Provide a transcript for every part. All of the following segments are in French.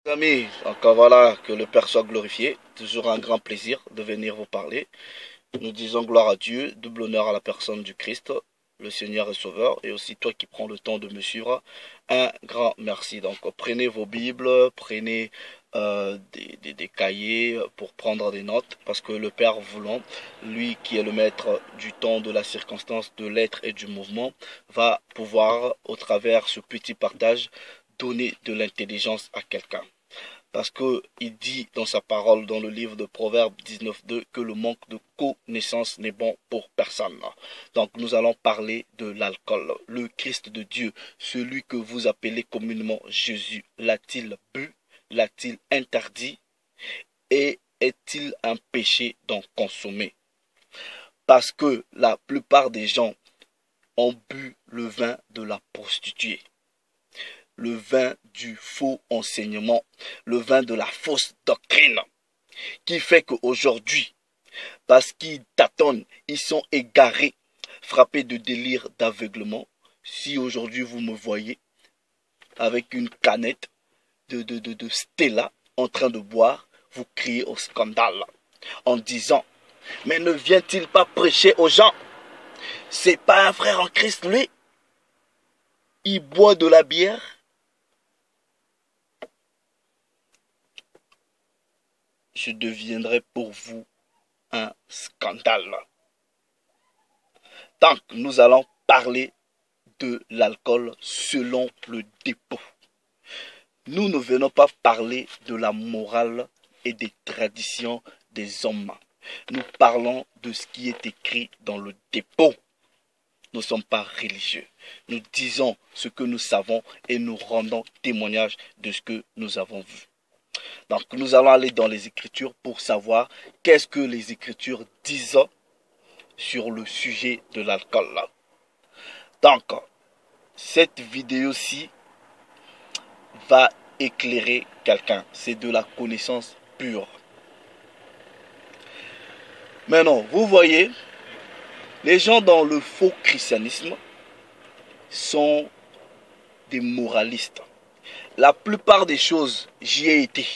Amis, encore voilà, que le Père soit glorifié. Toujours un grand plaisir de venir vous parler. Nous disons gloire à Dieu, double honneur à la personne du Christ, le Seigneur et Sauveur, et aussi toi qui prends le temps de me suivre. Un grand merci. Donc prenez vos Bibles, prenez des cahiers pour prendre des notes, parce que le Père voulant, lui qui est le maître du temps, de la circonstance, de l'être et du mouvement, va pouvoir, au travers ce petit partage, donner de l'intelligence à quelqu'un. Parce qu'il dit dans sa parole, dans le livre de Proverbes 19.2, que le manque de connaissance n'est bon pour personne. Donc nous allons parler de l'alcool. Le Christ de Dieu, celui que vous appelez communément Jésus, l'a-t-il bu? L'a-t-il interdit? Et est-il un péché d'en consommer? Parce que la plupart des gens ont bu le vin de la prostituée, le vin du faux enseignement, le vin de la fausse doctrine, qui fait qu'aujourd'hui, parce qu'ils tâtonnent, ils sont égarés, frappés de délire d'aveuglement. Si aujourd'hui vous me voyez avec une canette de Stella en train de boire, vous criez au scandale en disant, mais ne vient-il pas prêcher aux gens? C'est pas un frère en Christ, lui? Il boit de la bière? Je deviendrai pour vous un scandale. Donc, nous allons parler de l'alcool selon le dépôt. Nous ne venons pas parler de la morale et des traditions des hommes. Nous parlons de ce qui est écrit dans le dépôt. Nous ne sommes pas religieux. Nous disons ce que nous savons et nous rendons témoignage de ce que nous avons vu. Donc nous allons aller dans les Écritures pour savoir qu'est-ce que les Écritures disent sur le sujet de l'alcool. Donc cette vidéo-ci va éclairer quelqu'un. C'est de la connaissance pure. Maintenant, vous voyez, les gens dans le faux christianisme sont des moralistes. La plupart des choses, j'y ai été.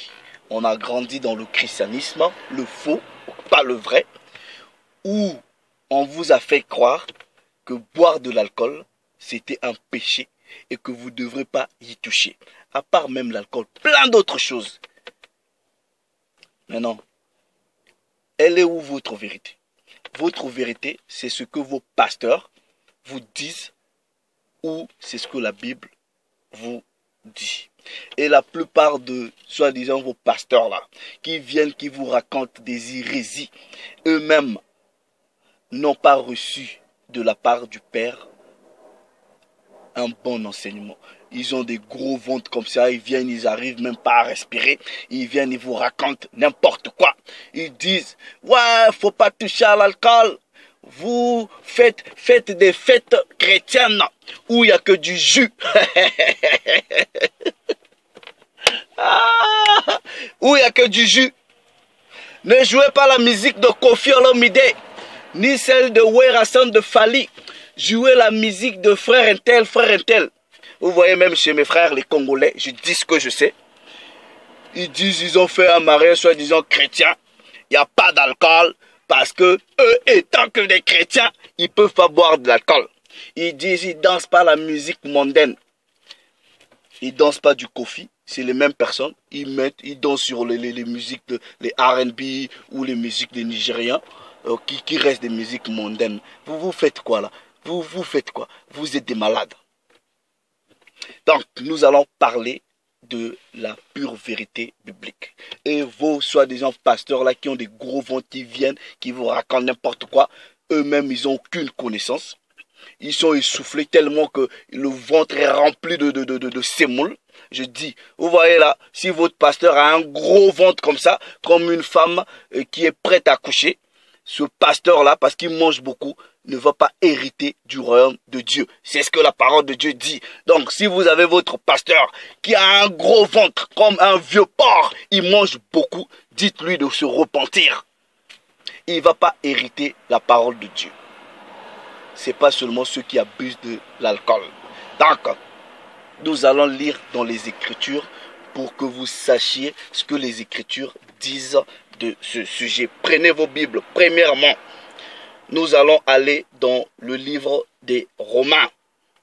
On a grandi dans le christianisme, le faux, pas le vrai, où on vous a fait croire que boire de l'alcool, c'était un péché et que vous ne devrez pas y toucher. À part même l'alcool, plein d'autres choses. Maintenant, elle est où votre vérité? Votre vérité, c'est ce que vos pasteurs vous disent ou c'est ce que la Bible vous dit. Et la plupart de, soi-disant, vos pasteurs là, qui viennent, qui vous racontent des hérésies, eux-mêmes n'ont pas reçu de la part du Père un bon enseignement. Ils ont des gros ventres comme ça, ils viennent, ils arrivent même pas à respirer, ils viennent, ils vous racontent n'importe quoi. Ils disent, ouais, faut pas toucher à l'alcool. Vous faites des fêtes chrétiennes où il n'y a que du jus. Où il n'y a que du jus. Ne jouez pas la musique de Kofi Olomide, ni celle de Werrason de Fali. Jouez la musique de frère Intel, frère Intel. Vous voyez, même chez mes frères, les Congolais, je dis ce que je sais. Ils disent, ils ont fait un mariage, soi-disant chrétien. Il n'y a pas d'alcool, parce que eux, étant que des chrétiens, ils ne peuvent pas boire de l'alcool. Ils disent, ils ne dansent pas la musique mondaine. Ils ne dansent pas du Kofi. C'est les mêmes personnes. Ils dansent sur les musiques, les R&B ou les musiques des Nigériens, qui restent des musiques mondaines. Vous faites quoi là? Vous faites quoi? Vous êtes des malades. Donc, nous allons parler de la pure vérité biblique. Et vos soi-disant pasteurs là qui ont des gros ventres qui viennent, qui vous racontent n'importe quoi, eux-mêmes, ils n'ont aucune connaissance. Ils sont essoufflés tellement que le ventre est rempli de sémoule. Je dis, vous voyez là, si votre pasteur a un gros ventre comme ça, comme une femme qui est prête à coucher, ce pasteur-là, parce qu'il mange beaucoup, ne va pas hériter du royaume de Dieu. C'est ce que la parole de Dieu dit. Donc, si vous avez votre pasteur qui a un gros ventre comme un vieux porc, il mange beaucoup, dites-lui de se repentir. Il ne va pas hériter la parole de Dieu. Ce n'est pas seulement ceux qui abusent de l'alcool. Donc, nous allons lire dans les Écritures pour que vous sachiez ce que les Écritures disent de ce sujet. Prenez vos Bibles. Premièrement, nous allons aller dans le livre des Romains.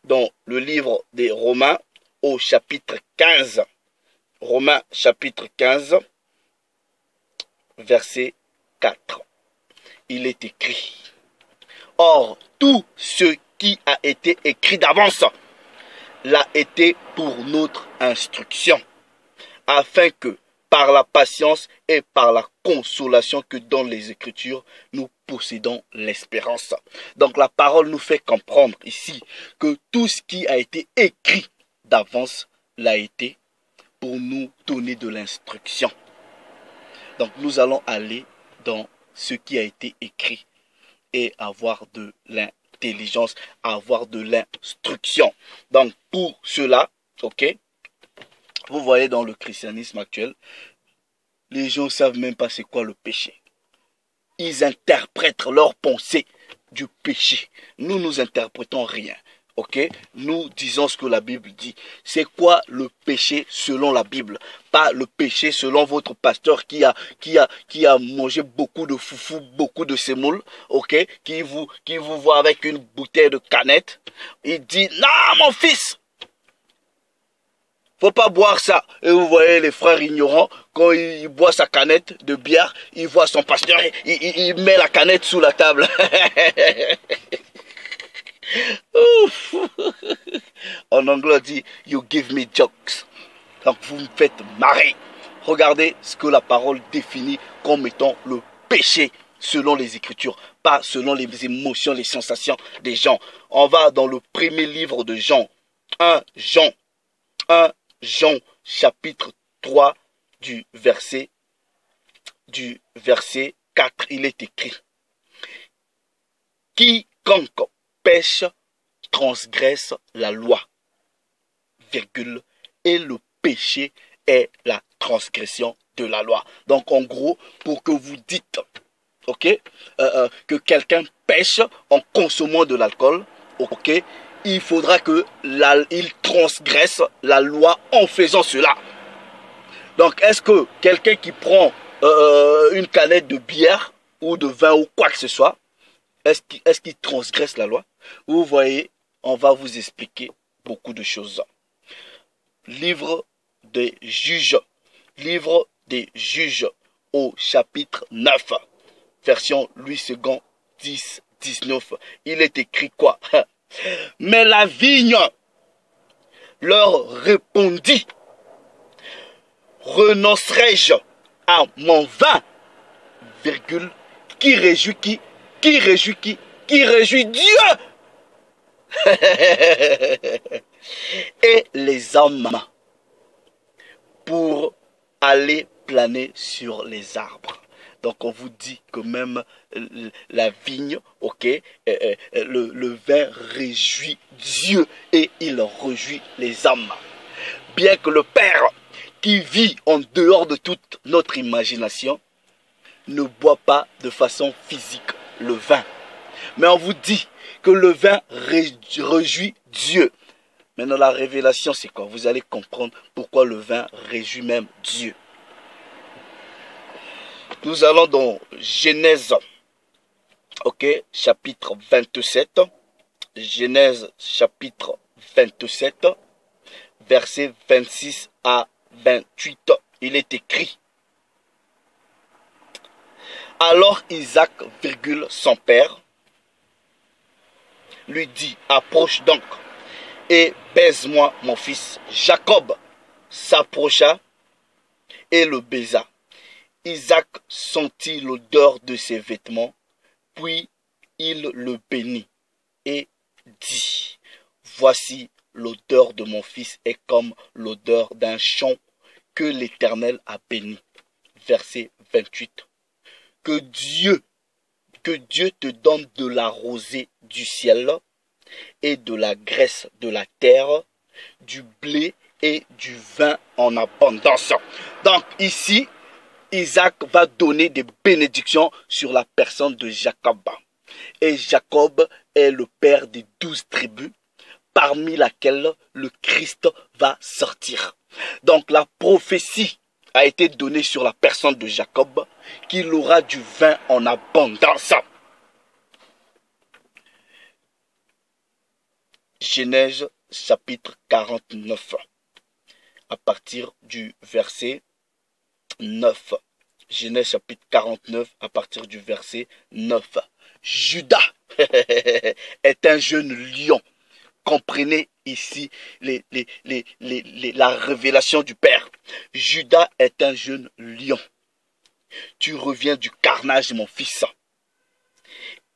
Dans le livre des Romains au chapitre 15. Romains chapitre 15, verset 4. Il est écrit: Or, tout ce qui a été écrit d'avance l'a été pour notre instruction, afin que, par la patience et par la consolation que donnent les Écritures, nous possédons l'espérance. Donc la parole nous fait comprendre ici que tout ce qui a été écrit d'avance l'a été pour nous donner de l'instruction. Donc nous allons aller dans ce qui a été écrit et avoir de l'intelligence, avoir de l'instruction. Donc pour cela, ok, vous voyez dans le christianisme actuel, les gens ne savent même pas c'est quoi le péché. Ils interprètent leur pensée du péché. Nous, nous interprétons rien. Ok, nous disons ce que la Bible dit. C'est quoi le péché selon la Bible? Pas le péché selon votre pasteur qui a mangé beaucoup de foufou, beaucoup de sémoule, ok, qui vous voit avec une bouteille de canette. Il dit: non, mon fils, faut pas boire ça. Et vous voyez les frères ignorants, quand il boit sa canette de bière, il voit son pasteur, il met la canette sous la table. Ouf. En anglais on dit: you give me jokes. Donc vous me faites marrer. Regardez ce que la parole définit comme étant le péché selon les Écritures, pas selon les émotions, les sensations des gens. On va dans le premier livre de Jean, 1 Jean chapitre 3 du verset 4. Il est écrit: quiconque pêche transgresse la loi, virgule, et le péché est la transgression de la loi. Donc en gros, pour que vous dites, ok, que quelqu'un pêche en consommant de l'alcool, ok, il faudra qu'il transgresse la loi en faisant cela. Donc est-ce que quelqu'un qui prend une canette de bière ou de vin ou quoi que ce soit, est-ce qu'il transgresse la loi? Vous voyez, on va vous expliquer beaucoup de choses. Livre des Juges au chapitre 9, version Louis II, 10-19. Il est écrit quoi? Mais la vigne leur répondit: renoncerai-je à mon vin, virgule, qui réjouit qui? Qui réjouit qui? Qui réjouit Dieu. Et les hommes pour aller planer sur les arbres. Donc on vous dit que même la vigne, ok, le vin réjouit Dieu et il réjouit les hommes. Bien que le Père qui vit en dehors de toute notre imagination ne boit pas de façon physique le vin. Mais on vous dit que le vin réjouit Dieu. Maintenant la révélation c'est quoi? Vous allez comprendre pourquoi le vin réjouit même Dieu. Nous allons dans Genèse, ok, chapitre 27. Genèse chapitre 27, versets 26 à 28. Il est écrit: alors Isaac, virgule, son père, lui dit: approche donc et baise-moi mon fils. Jacob s'approcha et le baisa. Isaac sentit l'odeur de ses vêtements, puis il le bénit et dit: voici, l'odeur de mon fils est comme l'odeur d'un champ que l'Éternel a béni. Verset 28. Que Dieu te donne de la rosée du ciel et de la graisse de la terre, du blé et du vin en abondance. Donc ici, Isaac va donner des bénédictions sur la personne de Jacob. Et Jacob est le père des 12 tribus, parmi laquelle le Christ va sortir. Donc la prophétie a été donnée sur la personne de Jacob, qu'il aura du vin en abondance. Genèse chapitre 49, à partir du verset 9. Genèse chapitre 49, à partir du verset 9. Judas est un jeune lion. Comprenez ici la révélation du Père. Judas est un jeune lion. Tu reviens du carnage, mon fils.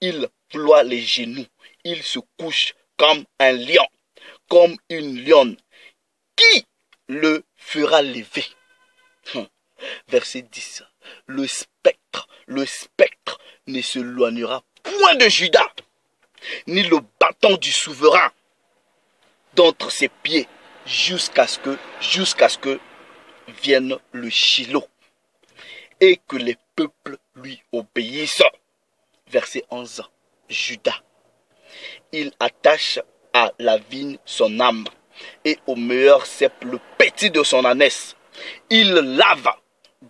Il ploie les genoux. Il se couche comme un lion, comme une lionne. Qui le fera lever? Verset 10. Le spectre ne s'éloignera point de Judas, ni le bâton du souverain d'entre ses pieds, jusqu'à ce que vienne le Shiloh, et que les peuples lui obéissent. Verset 11. Judas, il attache à la vigne son âme, et au meilleur cep le petit de son ânesse. Il lave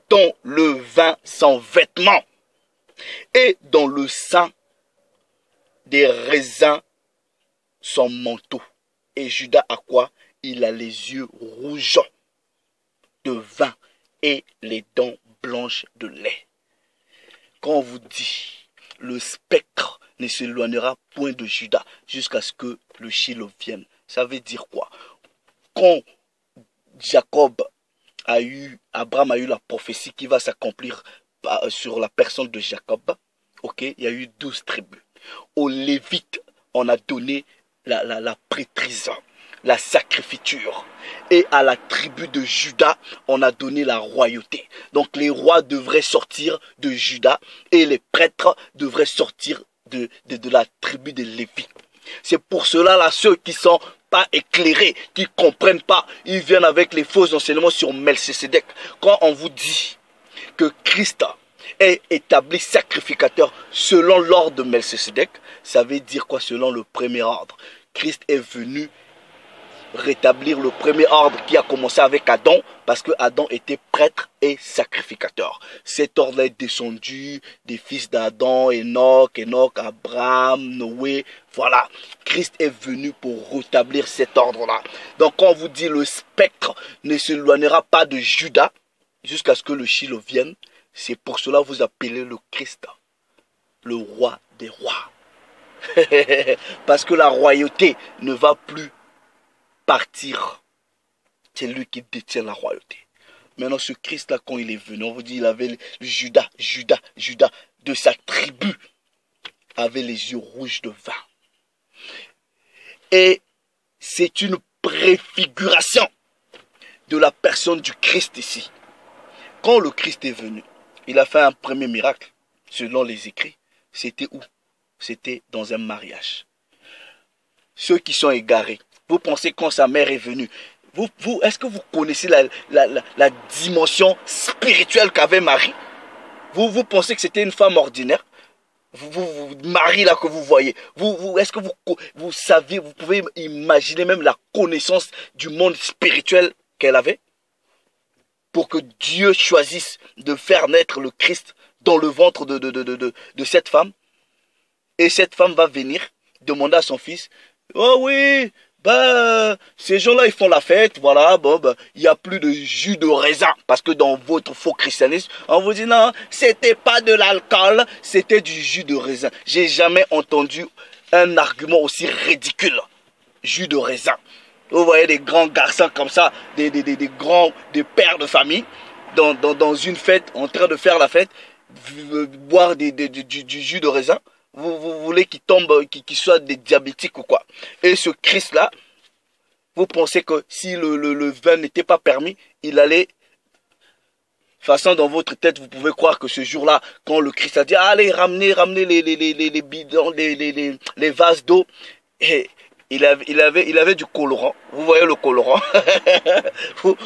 dans le vin son vêtement, et dans le sang des raisins son manteau. Et Judas a quoi? Il a les yeux rouges de vin et les dents blanches de lait. Quand on vous dit, le spectre ne s'éloignera point de Judas jusqu'à ce que le Shiloh vienne, ça veut dire quoi? Quand Abraham a eu la prophétie qui va s'accomplir sur la personne de Jacob, ok, il y a eu 12 tribus. Aux Lévites, on a donné la prêtrise, la sacrifiture. Et à la tribu de Juda, on a donné la royauté. Donc les rois devraient sortir de Juda et les prêtres devraient sortir de la tribu de Lévi. C'est pour cela là, ceux qui sont pas éclairés, qui ne comprennent pas, ils viennent avec les faux enseignements sur Melchisedec. Quand on vous dit que Christ est établi sacrificateur selon l'ordre de Melchisedec, ça veut dire quoi? Selon le premier ordre. Christ est venu rétablir le premier ordre qui a commencé avec Adam, parce que Adam était prêtre et sacrificateur. Cet ordre est descendu des fils d'Adam, Enoch, Abraham, Noé. Voilà, Christ est venu pour rétablir cet ordre-là. Donc quand on vous dit le spectre ne s'éloignera pas de Judas jusqu'à ce que le Shiloh vienne, c'est pour cela que vous appelez le Christ le roi des rois. Parce que la royauté ne va plus partir. C'est lui qui détient la royauté. Maintenant, ce Christ-là, quand il est venu, on vous dit, il avait Judas de sa tribu, avait les yeux rouges de vin. Et c'est une préfiguration de la personne du Christ ici. Quand le Christ est venu, il a fait un premier miracle, selon les écrits. C'était où? C'était dans un mariage. Ceux qui sont égarés, vous pensez quand sa mère est venue, est-ce que vous connaissez la dimension spirituelle qu'avait Marie? Vous pensez que c'était une femme ordinaire? Marie là que vous voyez, est-ce que vous saviez, vous pouvez imaginer même la connaissance du monde spirituel qu'elle avait? Pour que Dieu choisisse de faire naître le Christ dans le ventre de cette femme. Et cette femme va venir demander à son fils, oh oui, ces gens-là ils font la fête, voilà, il n'y a plus de jus de raisin. Parce que dans votre faux christianisme, on vous dit non, c'était pas de l'alcool, c'était du jus de raisin. J'ai jamais entendu un argument aussi ridicule. Jus de raisin. Vous voyez des grands garçons comme ça, des pères de famille, dans une fête, en train de faire la fête, boire du jus de raisin. Vous voulez qu'il tombe, qu'il soit des diabétiques ou quoi? Et ce Christ-là, vous pensez que si le vin n'était pas permis, il allait... De toute façon, dans votre tête, vous pouvez croire que ce jour-là, quand le Christ a dit, allez, ramenez les bidons, les vases d'eau, et il avait du colorant. Vous voyez le colorant?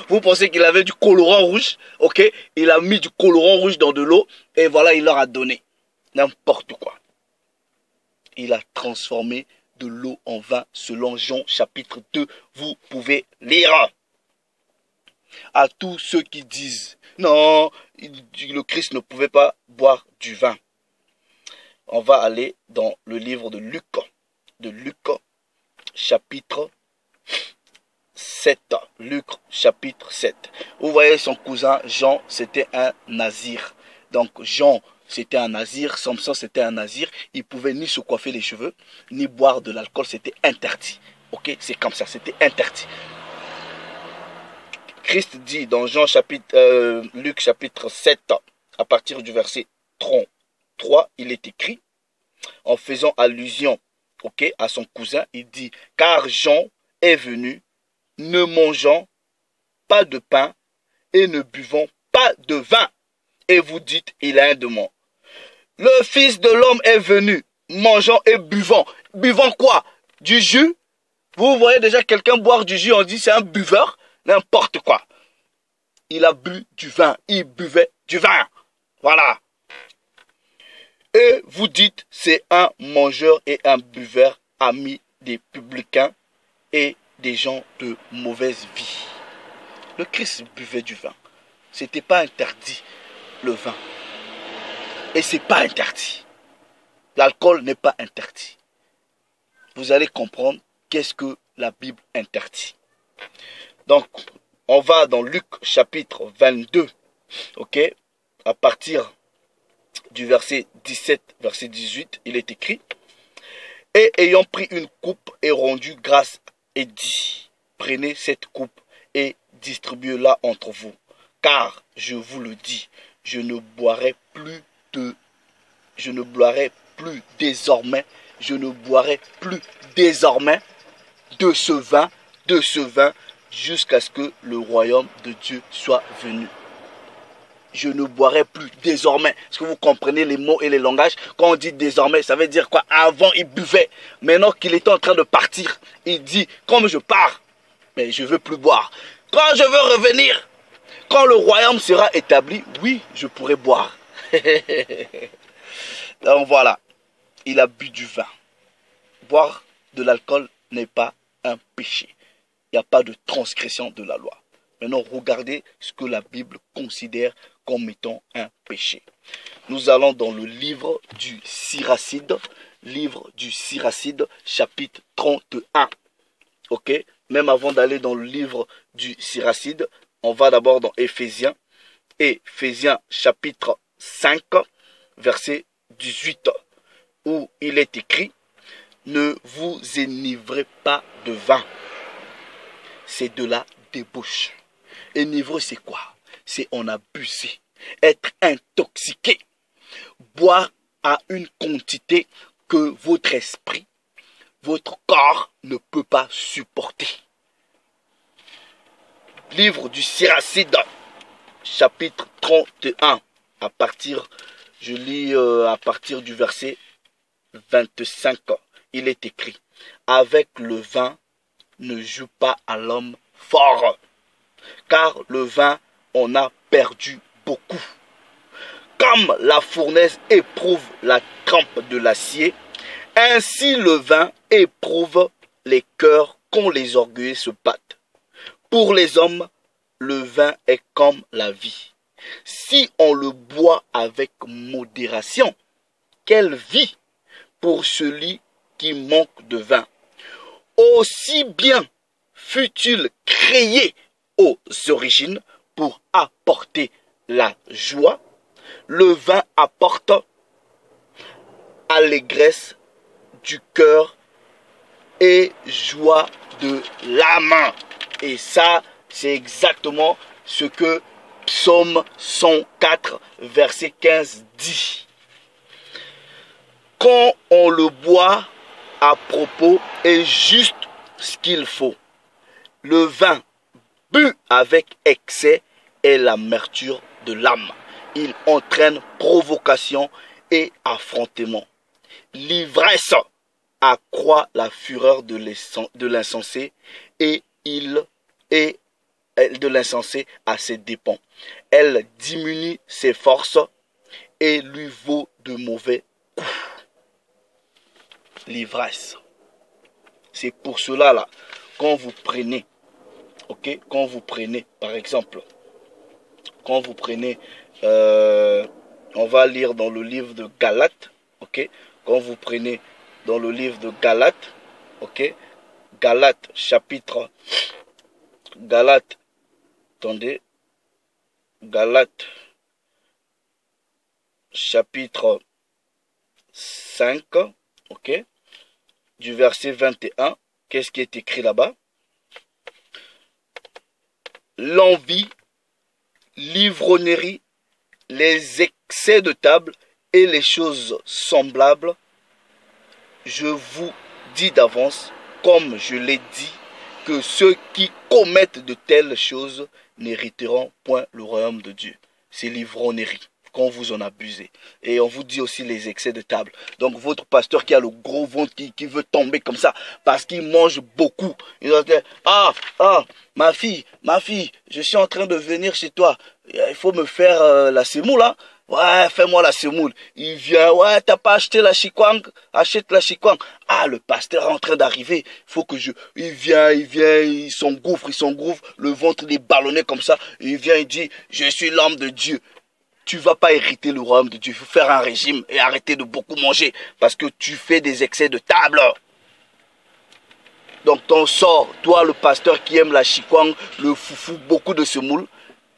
vous pensez qu'il avait du colorant rouge? Ok? Il a mis du colorant rouge dans de l'eau, et voilà, il leur a donné. N'importe quoi. Il a transformé de l'eau en vin selon Jean chapitre 2. Vous pouvez lire. à tous ceux qui disent non, le Christ ne pouvait pas boire du vin. On va aller dans le livre de Luc chapitre 7. Luc chapitre 7. Vous voyez son cousin Jean, c'était un nazir. Donc Jean, c'était un nazir, Samson, c'était un nazir. Il pouvait ni se coiffer les cheveux, ni boire de l'alcool, c'était interdit. Ok, c'est comme ça, c'était interdit. Christ dit dans Luc chapitre 7, à partir du verset 33, il est écrit, en faisant allusion à son cousin, il dit, car Jean est venu, ne mangeant pas de pain et ne buvant pas de vin. Et vous dites, il a un démon. Le Fils de l'homme est venu, mangeant et buvant. Buvant quoi? Du jus? Vous voyez déjà quelqu'un boire du jus, on dit c'est un buveur, n'importe quoi. Il a bu du vin, il buvait du vin. Voilà. Et vous dites, c'est un mangeur et un buveur, ami des publicains et des gens de mauvaise vie. Le Christ buvait du vin. C'était pas interdit, le vin. Et c'est pas interdit. L'alcool n'est pas interdit. Vous allez comprendre qu'est-ce que la Bible interdit. Donc, on va dans Luc chapitre 22, à partir du verset 17, verset 18, il est écrit, et ayant pris une coupe et rendu grâce et dit, prenez cette coupe et distribuez-la entre vous, car je vous le dis, je ne boirai plus désormais de ce vin, jusqu'à ce que le royaume de Dieu soit venu. Je ne boirai plus désormais. Est-ce que vous comprenez les mots et les langages? Quand on dit désormais, ça veut dire quoi? Avant, il buvait. Maintenant qu'il est en train de partir, il dit, comme je pars, mais je ne veux plus boire. Quand je veux revenir, quand le royaume sera établi, oui, je pourrai boire. Donc voilà, il a bu du vin. Boire de l'alcool n'est pas un péché. Il n'y a pas de transgression de la loi. Maintenant, regardez ce que la Bible considère comme étant un péché. Nous allons dans le livre du Siracide, chapitre 31. Même avant d'aller dans le livre du Siracide, on va d'abord dans Éphésiens chapitre 5, verset 18, où il est écrit, ne vous enivrez pas de vin. C'est de la débauche. Enivrer, c'est quoi? C'est en abuser, être intoxiqué, boire à une quantité que votre esprit, votre corps ne peut pas supporter. Livre du Siracide, chapitre 31, je lis à partir du verset 25, il est écrit, avec le vin, ne joue pas à l'homme fort, car le vin en a perdu beaucoup. Comme la fournaise éprouve la trempe de l'acier, ainsi le vin éprouve les cœurs quand les orgueilleux se battent. Pour les hommes, le vin est comme la vie. Si on le boit avec modération, quelle vie pour celui qui manque de vin. Aussi bien fut-il créé aux origines pour apporter la joie, le vin apporte allégresse du cœur et joie de l'âme. Et ça, c'est exactement ce que Psaume 104, verset 15 dit. Quand on le boit à propos est juste ce qu'il faut. Le vin bu avec excès est l'amertume de l'âme. Il entraîne provocation et affrontement. L'ivresse accroît la fureur de l'insensé et de l'insensé à ses dépens. Elle diminue ses forces et lui vaut de mauvais coups. L'ivresse. C'est pour cela là, quand vous prenez ok, quand vous prenez, par exemple, quand vous prenez, on va lire dans le livre de Galates, ok, quand vous prenez dans le livre de Galates, ok, Galates chapitre, Galates, attendez, Galates chapitre 5, ok, du verset 21, qu'est-ce qui est écrit là-bas? L'envie, l'ivrognerie, les excès de table et les choses semblables, je vous dis d'avance, comme je l'ai dit, que ceux qui commettent de telles choses n'hériteront point le royaume de Dieu. C'est l'ivrognerie, quand vous en abusez. Et on vous dit aussi les excès de table. Donc votre pasteur qui a le gros ventre, qui veut tomber comme ça, parce qu'il mange beaucoup. Il va dire, ma fille, je suis en train de venir chez toi. Il faut me faire la semoule, là. Ouais, fais-moi la semoule. Il vient, ouais, t'as pas acheté la chikwang? Achète la chikwang. Ah, le pasteur est en train d'arriver. Faut que je... Il vient, il s'engouffre, le ventre il est ballonné comme ça. Il vient, il dit, je suis l'homme de Dieu. Tu vas pas hériter le royaume de Dieu. Il faut faire un régime et arrêter de beaucoup manger parce que tu fais des excès de table. Donc ton sort, toi le pasteur qui aime la chikwang, le foufou, beaucoup de semoule,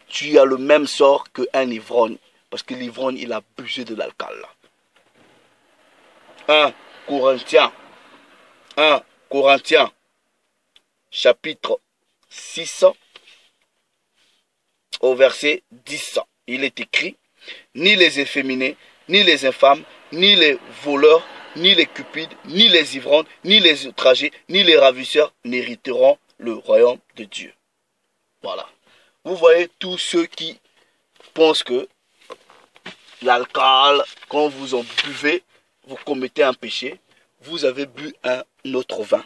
tu as le même sort qu'un ivrogne. Parce que l'ivrogne, il a abusé de l'alcool. 1 Corinthiens, 1 Corinthiens, chapitre 6, au verset 10. Il est écrit, ni les efféminés, ni les infâmes, ni les voleurs, ni les cupides, ni les ivrognes, ni les outragés, ni les ravisseurs n'hériteront le royaume de Dieu. Voilà. Vous voyez tous ceux qui pensent que l'alcool, quand vous en buvez, vous commettez un péché. Vous avez bu un autre vin.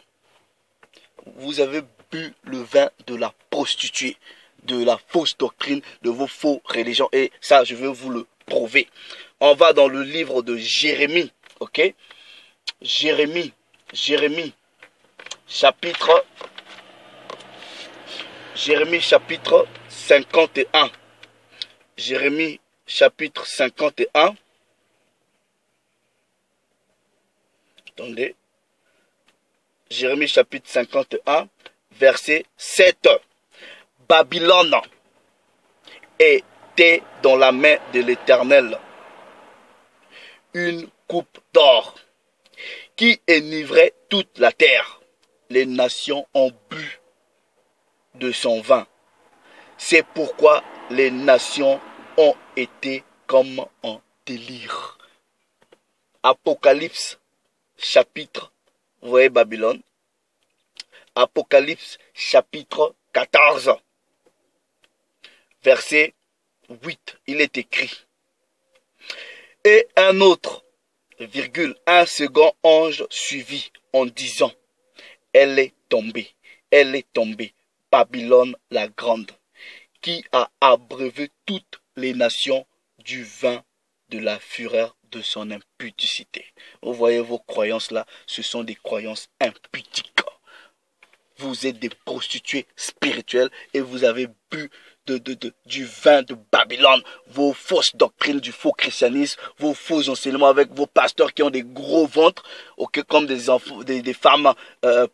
Vous avez bu le vin de la prostituée, de la fausse doctrine, de vos faux religions. Et ça, je vais vous le prouver. On va dans le livre de Jérémie, ok? Jérémie, chapitre 51. Jérémie, chapitre 51. Attendez. Jérémie, chapitre 51, verset 7. Babylone était dans la main de l'Éternel une coupe d'or qui enivrait toute la terre. Les nations ont bu de son vin. C'est pourquoi les nations ont été comme en délire. Apocalypse, chapitre, vous voyez Babylone. Apocalypse, chapitre 14, verset 8, il est écrit. Et un autre, un second ange suivit en disant, elle est tombée, Babylone la grande, qui a abreuvé toutes les nations du vin de la fureur de son impudicité. Vous voyez vos croyances là, ce sont des croyances impudiques. Vous êtes des prostituées spirituelles et vous avez bu du vin de Babylone, vos fausses doctrines du faux christianisme, vos faux enseignements avec vos pasteurs qui ont des gros ventres, okay, comme des enfants, des femmes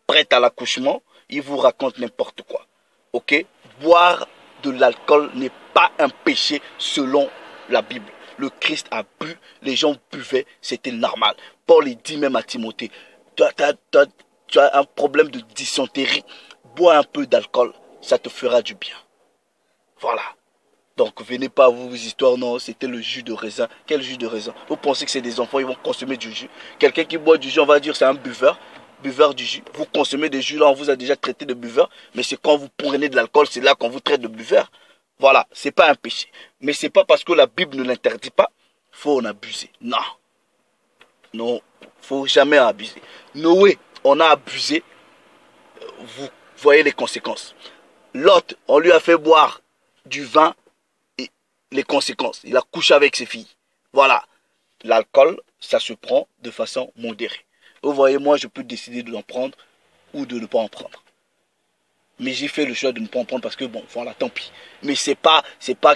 prêtes à l'accouchement. Ils vous racontent n'importe quoi. Okay? Boire de l'alcool n'est pas un péché selon la Bible. Le Christ a bu, les gens buvaient, c'était normal. Paul dit même à Timothée, tu as un problème de dysenterie, bois un peu d'alcool, ça te fera du bien. Voilà. Donc venez pas à vos histoires, non, c'était le jus de raisin. Quel jus de raisin? Vous pensez que c'est des enfants, ils vont consommer du jus? Quelqu'un qui boit du jus, on va dire c'est un buveur du jus. Vous consommez des jus, là on vous a déjà traité de buveur, mais c'est quand vous prenez de l'alcool, c'est là qu'on vous traite de buveur. Voilà, c'est pas un péché. Mais c'est pas parce que la Bible ne l'interdit pas, faut en abuser. Non. Non, faut jamais en abuser. Noé, on a abusé, vous voyez les conséquences. Lot, on lui a fait boire du vin et les conséquences. Il a couché avec ses filles. Voilà. L'alcool, ça se prend de façon modérée. Vous voyez, moi, je peux décider de l'en prendre ou de ne pas en prendre. Mais j'ai fait le choix de ne pas en prendre parce que bon, voilà, tant pis. Mais c'est pas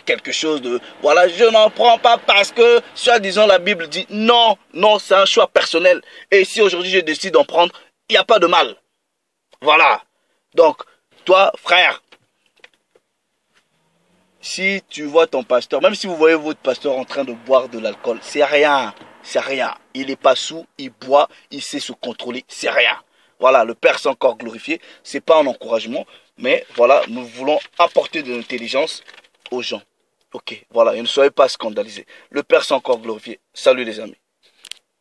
quelque chose de, voilà, je n'en prends pas parce que, soi-disant, la Bible dit non, non, c'est un choix personnel. Et si aujourd'hui je décide d'en prendre, il n'y a pas de mal. Voilà. Donc, toi, frère, si tu vois ton pasteur, même si vous voyez votre pasteur en train de boire de l'alcool, c'est rien, c'est rien. Il n'est pas sous, il boit, il sait se contrôler, c'est rien. Voilà, le Père s'est encore glorifié. Ce n'est pas un encouragement, mais voilà, nous voulons apporter de l'intelligence aux gens. Ok, voilà, et ne soyez pas scandalisés. Le Père s'est encore glorifié. Salut les amis.